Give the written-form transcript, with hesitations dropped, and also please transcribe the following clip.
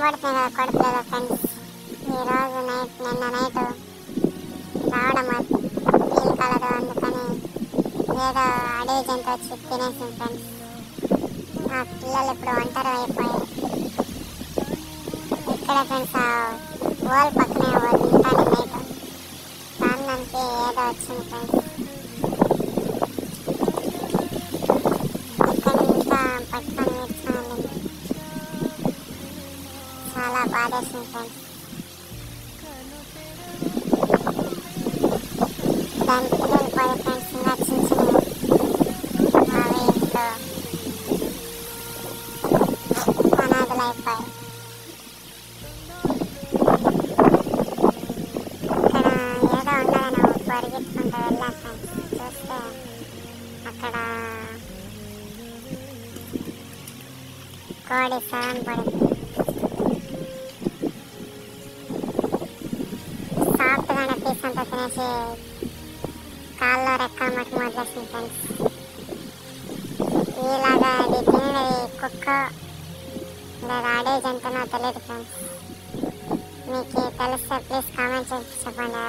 కనబడుతుంది కదా కొడుకులేదా ఫ్రెండ్స్. ఈరోజు నిన్న నైట్ రావడం వీలు కలదు, అందుకని ఏదో అడవి జంతు వచ్చి తినేసింది ఫ్రెండ్స్. ఆ పిల్లలు ఇప్పుడు ఒంటరి అయిపోయారు. ఇక్కడ ఫ్రెండ్స్ ఆ వాల్ పక్కనే ఉంటాను నైట్, దానికి ఏదో వచ్చింది ఫ్రెండ్స్. ఇక్కడ ఇంకా పట్టుకొని వేసుకున్నాను, చాలా బాధేసింది ఫ్రెండ్స్. దాని పిల్లలు పోయి ఫ్రెండ్స్ ఇంకా చిన్న చిన్న అవి ఇంట్లో అనాథలు అయిపోయాయి. ఇక్కడ ఏదో ఉన్నదని పరిగెత్తుకుంటూ వెళ్ళా ఫ్రెండ్స్. చూస్తే అక్కడ కోడి సగం పడింది. సాఫ్ట్గానే పీస్ అంతా తినేసి కాల్లో రెక్క మట్టి మొదలేసింది ఫ్రెండ్స్. ఇలాగా అది తినేది కుక్క లేదా అడవి జంతువునో తెలియదు ఫ్రెండ్స్. మీకు తెలిస్తే ప్లీజ్ కామెంట్ చేసి చెప్పండి.